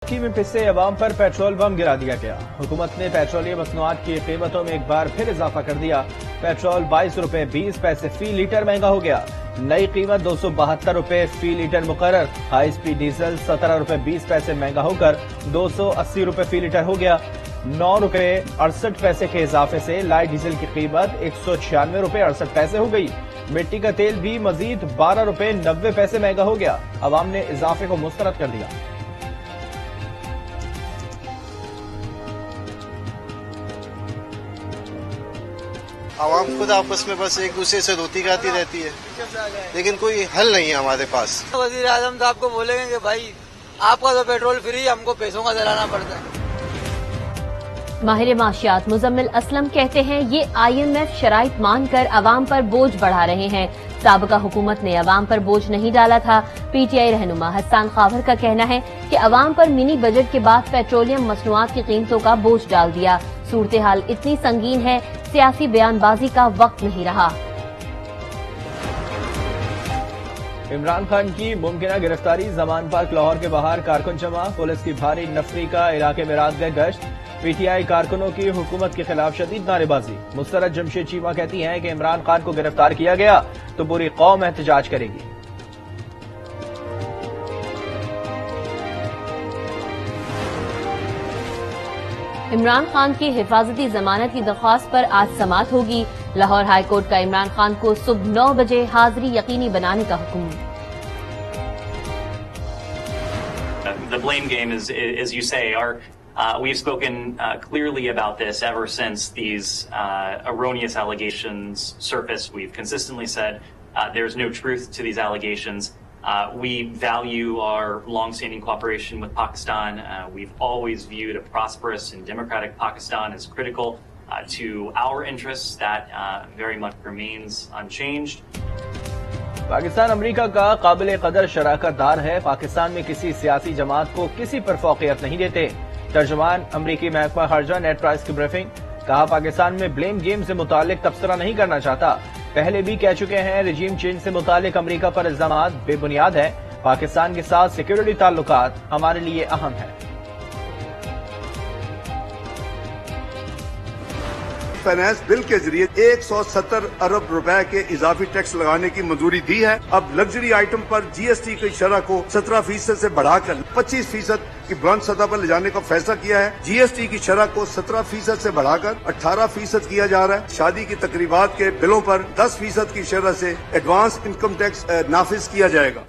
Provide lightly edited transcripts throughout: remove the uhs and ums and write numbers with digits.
की में पिसे अवाम पर पेट्रोल बम गिरा दिया गया। हुकूमत ने पेट्रोलियम मसनूआत की कीमतों में एक बार फिर इजाफा कर दिया। पेट्रोल 22 रुपए 20 पैसे फी लीटर महंगा हो गया। नई कीमत 272 रुपए फी लीटर मुकर्रर। हाई स्पीड डीजल 17 रुपए 20 पैसे महंगा होकर 280 रुपए फी लीटर हो गया। 9 रुपए 68 पैसे के इजाफे से लाइट डीजल की कीमत 196 रुपए 68 पैसे हो गई। मिट्टी का तेल भी मजीद 12 रुपए 90 पैसे महंगा हो गया। अवाम ने इजाफे को मुस्तरद कर दिया। आवाम खुद आपस में बस एक दूसरे से रोती खाती रहती है, लेकिन कोई हल नहीं है हमारे पास। वजीर आजम साहब को बोलेंगे कि भाई आपका तो पेट्रोल फ्री, हमको पैसों का जलाना पड़ता है। माहिर माशियात मुजम्मिल असलम कहते हैं ये IMF शराइत मानकर अवाम पर बोझ बढ़ा रहे हैं। साबिका हुकूमत ने अवाम पर बोझ नहीं डाला था। PTI रहनुमा हसन खावर का कहना है कि अवाम पर मिनी बजट के बाद पेट्रोलियम मसनूआत की कीमतों का बोझ डाल दिया। सूरत हाल इतनी संगीन है, सियासी बयानबाजी का वक्त नहीं रहा। इमरान खान की मुमकिना गिरफ्तारी। जमान पार्क लाहौर के बाहर कारकुन जमा। पुलिस की भारी नफरी का इलाके में रात गए गश्त। PTI कारकुनों की हुकूमत के खिलाफ शदीद नारेबाजी। मुस्तरद जमशेद चीमा कहती हैं कि इमरान खान को गिरफ्तार किया गया तो पूरी कौम एहतजाज करेगी। इमरान खान की हिफाजती जमानत की दरख्वास्त पर आज समाअत होगी। लाहौर हाई कोर्ट का इमरान खान को सुबह 9 बजे हाजिरी यकीनी बनाने का हुक्म। The blame game is, as you say, we've spoken clearly about this ever since these erroneous allegations surfaced. We've consistently said there's no truth to these allegations. We value our long-standing cooperation with Pakistan. We've always viewed a prosperous and democratic Pakistan as critical to our interests. That very much remains unchanged. Pakistan अमरीका का काबिल कदर शराकतदार है। पाकिस्तान में किसी सियासी जमात को किसी पर फौकियत नहीं देते। तर्जुमान अमरीकी महकमा खारजा नेट प्राइस की ब्रीफिंग। कहा पाकिस्तान में ब्लेम गेम से मुतालिक तबसरा नहीं करना चाहता। पहले भी कह चुके हैं रजीम चेंज से मुतालिक अमरीका पर इल्जामात बेबुनियाद है। पाकिस्तान के साथ सिक्योरिटी ताल्लुकात हमारे लिए अहम है। फाइनेंस बिल के जरिए 170 अरब रुपए के इजाफी टैक्स लगाने की मंजूरी दी है। अब लग्जरी आइटम पर GST की शरह को 17% से बढ़ाकर 25% की बुलंद सतह पर ले जाने का फैसला किया है। GST की शरह को 17% से बढ़ाकर 18% किया जा रहा है। शादी की तकरीबात के बिलों पर 10% की शरह से एडवांस इनकम टैक्स नाफिज किया जाएगा।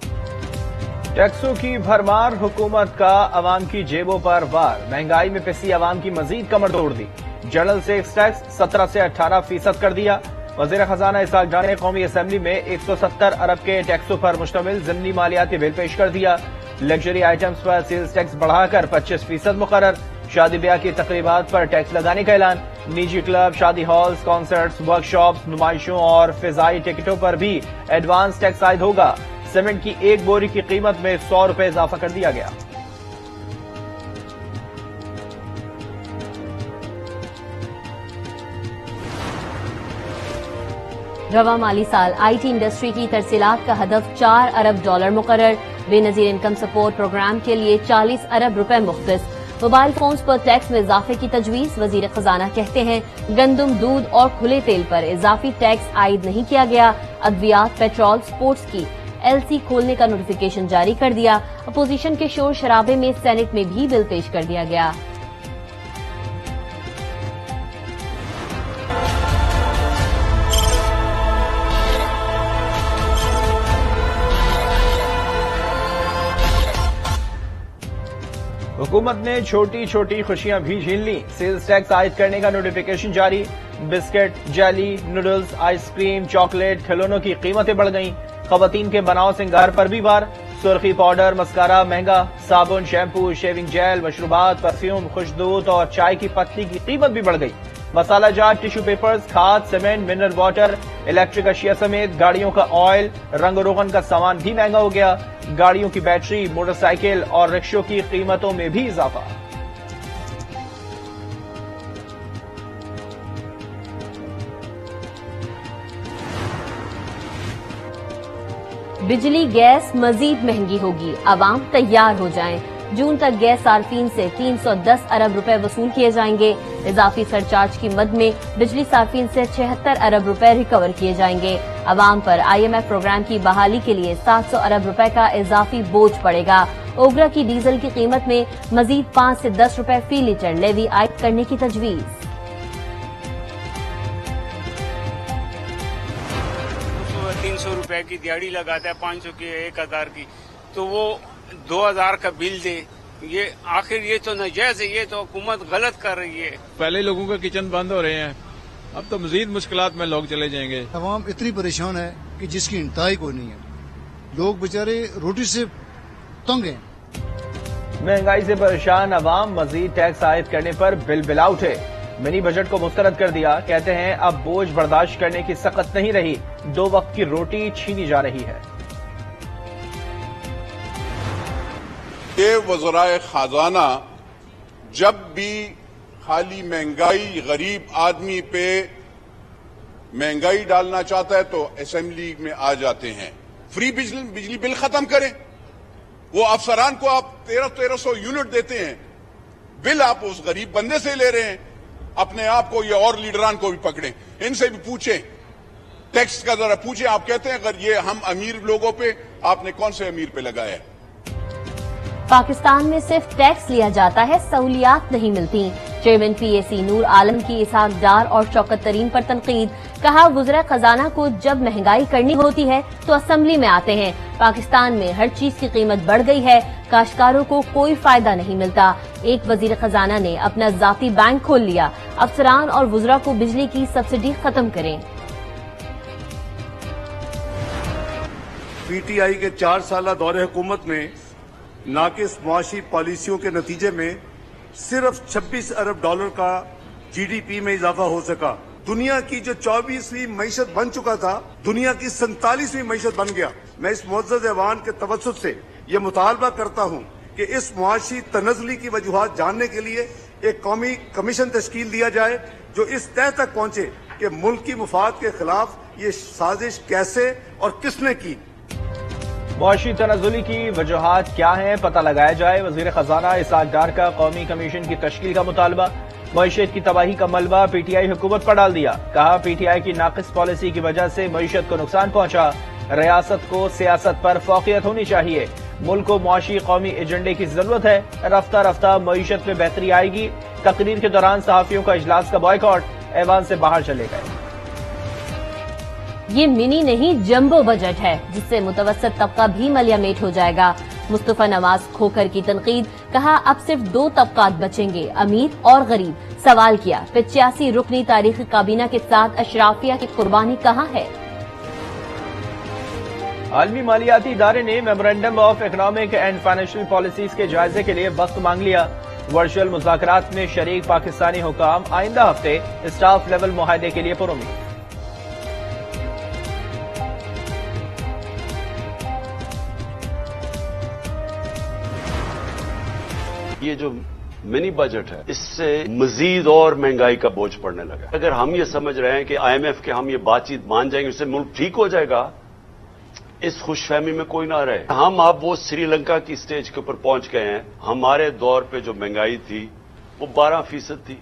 टैक्सों की भरमार। हुकूमत का अवाम की जेबों पर वार। महंगाई में पिसी अवाम की मजीद कमर तोड़ दी। जनरल सेल्स टैक्स 17 से 18% कर दिया। वजीर खजाना इसहाक डार ने कौमी असम्बली में 170 अरब के टैक्सों पर मुश्तमिल ज़िमनी मालियाती बिल पेश कर दिया। लग्जरी आइटम्स पर सेल्स टैक्स बढ़ाकर 25% मुकर्रर। शादी ब्याह की तकरीबात पर टैक्स लगाने का ऐलान। निजी क्लब, शादी हॉल्स, कॉन्सर्ट्स, वर्कशॉप्स, नुमाइशों और फिजाई टिकटों पर भी एडवांस टैक्स आयद होगा। सीमेंट की एक बोरी की कीमत में 100 रुपए इजाफा कर दिया गया। रवा माली साल IT इंडस्ट्री की तरसीलात का हदफ $4 अरब मुकर्रर। बेनजीर इनकम सपोर्ट प्रोग्राम के लिए 40 अरब रुपए मुख्तस। मोबाइल फोन्स पर टैक्स में इजाफे की तजवीज। वजीर खजाना कहते हैं गंदम, दूध और खुले तेल पर इजाफी टैक्स आयद नहीं किया गया। अद्वियात, पेट्रोल, स्पोर्ट्स की LC खोलने का नोटिफिकेशन जारी कर दिया। अपोजिशन के शोर शराबे में सेनेट में भी बिल पेश कर दिया गया। हुकूमत ने छोटी छोटी खुशियां भी झील ली। सेल्स टैक्स आयद करने का नोटिफिकेशन जारी। Biscuit, jelly, noodles, ice cream, chocolate, खिलौनों की कीमतें बढ़ गईं। खवातीन के बनाव सिंगार पर भी बार। सुर्खी पाउडर, मस्कारा महंगा। साबुन, शैम्पू, शेविंग जेल, मशरूबात, परफ्यूम, खुशबूत और चाय की पत्ती की कीमत भी बढ़ गई। मसाला जात, टिश्यू पेपर्स, खाद, सीमेंट, मिनरल वाटर, इलेक्ट्रिक अशिया समेत गाड़ियों का ऑयल, रंग रोगन का सामान भी महंगा हो गया। गाड़ियों की बैटरी, मोटरसाइकिल और रिक्शों की कीमतों में भी इजाफा। बिजली गैस मजीद महंगी होगी, आवाम तैयार हो जाएं। जून तक गैस सार्फिन से 310 अरब रुपए वसूल किए जाएंगे। इजाफी सरचार्ज की मद में बिजली सार्फिन से 76 अरब रुपए रिकवर किए जाएंगे। अवाम पर IMF प्रोग्राम की बहाली के लिए 700 अरब रुपए का इजाफी बोझ पड़ेगा। ओगरा की डीजल की कीमत में मजीद 5 से 10 रुपए फी लीटर लेवी आयद करने की तजवीज। 300 रुपए की दिहाड़ी लगाता है, 500 की, 1000 की, तो वो 2000 का बिल दे। ये आखिर ये तो नाजायज है, ये तो हुकूमत गलत कर रही है। पहले लोगों के किचन बंद हो रहे हैं, अब तो मजीद मुश्किलात में लोग चले जाएंगे। अवाम इतनी परेशान है कि जिसकी इंतहा कोई नहीं है। लोग बेचारे रोटी से तंग हैं। महंगाई से परेशान अवाम मजीद टैक्स आयद करने पर बिलबिला उठे। मिनी बजट को मुस्तरद कर दिया। कहते हैं अब बोझ बर्दाश्त करने की सकत नहीं रही, 2 वक्त की रोटी छीनी जा रही है। ये वज़राए खजाना जब भी खाली महंगाई, गरीब आदमी पे महंगाई डालना चाहता है तो असेंबली में आ जाते हैं। फ्री बिजली बिल खत्म करें। वो अफसरान को आप 1300 यूनिट देते हैं, बिल आप उस गरीब बंदे से ले रहे हैं। अपने आप को ये और लीडरान को भी पकड़ें, इनसे भी पूछें, टैक्स का जरा पूछें। आप कहते हैं अगर ये हम अमीर लोगों पे, आपने कौन से अमीर पे लगाया है? पाकिस्तान में सिर्फ टैक्स लिया जाता है, सहूलियात नहीं मिलती। चेयरमैन PAC नूर आलम की इसहाक डार और शौकत तरीन पर तनकीद। कहा वज़रा खजाना को जब महंगाई करनी होती है तो असेंबली में आते हैं। पाकिस्तान में हर चीज की कीमत बढ़ गई है, काश्तकारों को कोई फायदा नहीं मिलता। एक वजीर खजाना ने अपना जाती बैंक खोल लिया। अफसरान और वज़रा को बिजली की सब्सिडी खत्म करें। PTI के 4 साला दौरे हुकूमत में नाकिस मुआशी पॉलिसियों के नतीजे में सिर्फ 26 अरब डॉलर का GDP में इजाफा हो सका। दुनिया की जो 24वीं मईशत बन चुका था, दुनिया की 47वीं मईशत बन गया। मैं इस मुअज़्ज़ज़ ऐवान के तवज्जुह से ये मुतालबा करता हूँ कि इस मुआशी तनज़्ज़ुली की वजूहात जानने के लिए एक कौमी कमीशन तश्कील दिया जाए जो इस तय तक पहुंचे कि मुल्क की मुफाद के खिलाफ ये साजिश कैसे और किसने की। मुआशी तनज़्ज़ुली की वजूहात क्या हैं, पता लगाया जाए। वज़ीर खजाना इसहाक डार का कौमी कमीशन की तश्कील का मुतालबा। मईशत की तबाही का मलबा PTI हुकूमत पर डाल दिया। कहा PTI की नाकिस पॉलिसी की वजह से मईशत को नुकसान पहुंचा। रियासत को सियासत पर फौकियत होनी चाहिए। मुल्क को मुआशी कौमी एजेंडे की जरूरत है। रफ्ता रफ्ता मईशत में बेहतरी आएगी। तकरीर के दौरान सहाफियों का इजलास का बॉयकॉट, ऐवान से बाहर चले गए। ये मिनी नहीं जंबो बजट है जिससे मुतवस्सित तबका भी मलियामेट हो जाएगा। मुस्तफा नवाज खोखर की तनकीद। कहा अब सिर्फ 2 तबकात बचेंगे, अमीर और गरीब। सवाल किया 85 रुकनी तारीखी काबीना के साथ अशराफिया की कुर्बानी कहाँ है? आलमी मालियाती इदारे ने memorandum of economic and financial policies के जायजे के लिए वक्त मांग लिया। वर्चुअल मुज़ाकरात में शरीक पाकिस्तानी हुकाम आइंदा हफ्ते स्टाफ लेवल मुआहदे के लिए पुरुमीद। ये जो मिनी बजट है इससे मजीद और महंगाई का बोझ पड़ने लगा। अगर हम ये समझ रहे हैं कि IMF के हम ये बातचीत मान जाएंगे, उससे मुल्क ठीक हो जाएगा, इस खुशफहमी में कोई ना रहे। हम अब वो श्रीलंका की स्टेज के ऊपर पहुंच गए हैं। हमारे दौर पे जो महंगाई थी वो 12% थी,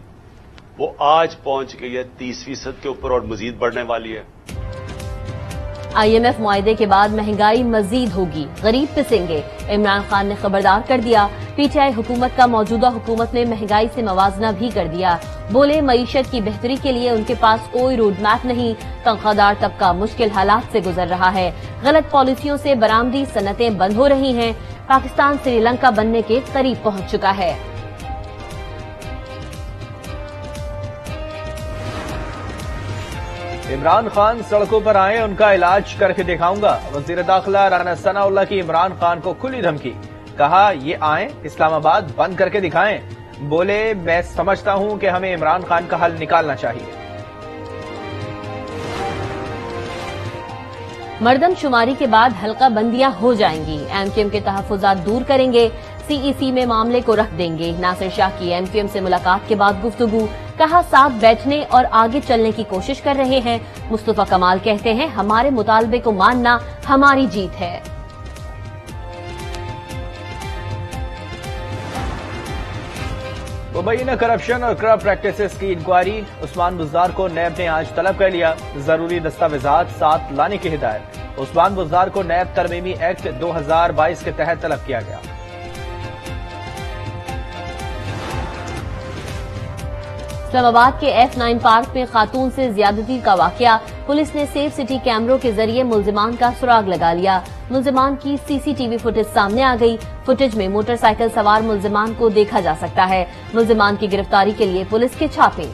वो आज पहुंच गई है 30% के ऊपर और मजीद बढ़ने वाली है। IMF मुआहदे के बाद महंगाई मजीद होगी, गरीब पिसेंगे। इमरान खान ने खबरदार कर दिया। PTI हुकूमत का मौजूदा हुकूमत में महंगाई से मवाजना भी कर दिया। बोले मईशत की बेहतरी के लिए उनके पास कोई रोड मैप नहीं। तनख्वाहदार तबका मुश्किल हालात से गुजर रहा है। गलत पॉलिसियों से बरामदी सनतें बंद हो रही हैं। पाकिस्तान श्रीलंका बनने के करीब पहुंच चुका है। इमरान खान सड़कों पर आए, उनका इलाज करके दिखाऊंगा। वजीर दाखिला राना सनाउल्लाह की इमरान खान को खुली धमकी। कहा ये आए इस्लामाबाद बंद करके दिखाएं। बोले मैं समझता हूं कि हमें इमरान खान का हल निकालना चाहिए। मर्दमशुमारी के बाद हल्का बंदियां हो जाएंगी। MQM के तहफुजात दूर करेंगे। CEC में मामले को रख देंगे। नासिर शाह की MQM से मुलाकात के बाद गुफ्तगू। कहा साथ बैठने और आगे चलने की कोशिश कर रहे हैं। मुस्तफा कमाल कहते हैं हमारे मुतालबे को मानना हमारी जीत है। मुबैना करप्शन और करप्ट प्रैक्टिसेस की इंक्वायरी, उस्मान बुज़दार को नैब ने आज तलब कर लिया। जरूरी दस्तावेजात साथ लाने की हिदायत। उस्मान बुज़दार को नैब तरमीमी एक्ट 2022 के तहत तलब किया गया। इस्लामाबाद के F9 पार्क में खातून से ज्यादती का वाकया, पुलिस ने सेफ सिटी कैमरों के जरिए मुल्जिमान का सुराग लगा लिया। मुल्जिमान की सीसीटीवी फुटेज सामने आ गई। फुटेज में मोटरसाइकिल सवार मुल्जिमान को देखा जा सकता है। मुल्जिमान की गिरफ्तारी के लिए पुलिस के छापे।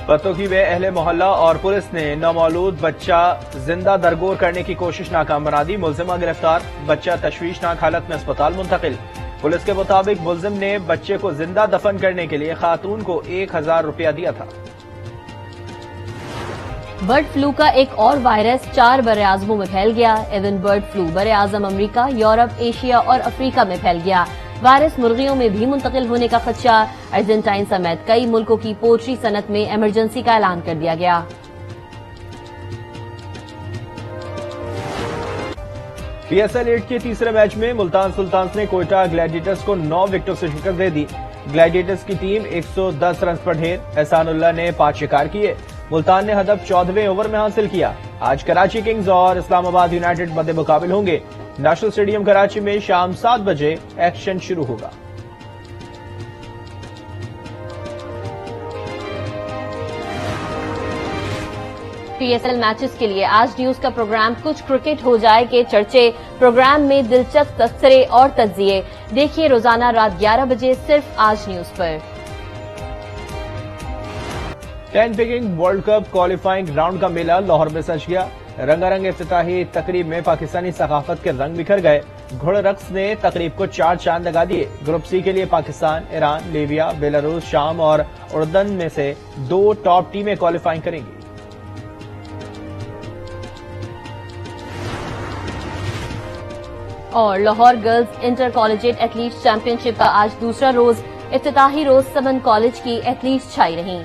पतों की वे अहले मोहल्ला और पुलिस ने नौमौलूद बच्चा जिंदा दरगोर करने की कोशिश नाकाम बना दी। मुल्जिमा गिरफ्तार, बच्चा तशवीशनाक हालत में अस्पताल मुंतकिल। पुलिस के मुताबिक मुल्जिम ने बच्चे को जिंदा दफन करने के लिए खातून को 1000 रुपया दिया था। बर्ड फ्लू का एक और वायरस 4 बरे-आज़मों में फैल गया। एवियन बर्ड फ्लू बरे-आज़म अमरीका, यूरोप, एशिया और अफ्रीका में फैल गया। वायरस मुर्गियों में भी मुंतकिल होने का खदशा। अर्जेंटाइन समेत कई मुल्कों की पोल्ट्री सनत में इमरजेंसी का ऐलान कर दिया गया। PSL 8 के तीसरे मैच में मुल्तान सुल्तान्स ने कोयटा ग्लैडिएटर्स को 9 विकेटों से शिकस्त दे दी। ग्लैडिएटर्स की टीम 110 रन पर ढेर। एहसानुल्लाह ने 5 शिकार किए। मुल्तान ने हदफ 14वें ओवर में हासिल किया। आज कराची किंग्स और इस्लामाबाद यूनाइटेड मद्दे मुकाबिल होंगे। नेशनल स्टेडियम कराची में शाम 7 बजे एक्शन शुरू होगा। PSL मैचेस के लिए आज न्यूज का प्रोग्राम कुछ क्रिकेट हो जाए के चर्चे। प्रोग्राम में दिलचस्प तस्करे और तज्जिए देखिए रोजाना रात 11 बजे सिर्फ आज न्यूज पर। 10 picking world cup qualifying round का मेला लाहौर में सज गया। रंगारंग इफ्तिताही तकरीब में पाकिस्तानी सकाफत के रंग बिखर गए। घोड़े रक्स ने तकरीब को 4 चांद लगा दिए। ग्रुप सी के लिए पाकिस्तान, ईरान, लीबिया, बेलारूस, शाम और उर्दन में से 2 टॉप टीमें क्वालिफाइंग करेंगी। और Lahore girls inter collegiate athletes championship का आज दूसरा रोज। इफ्तिताही रोज सबन कॉलेज की एथलीट्स छाई रहीं।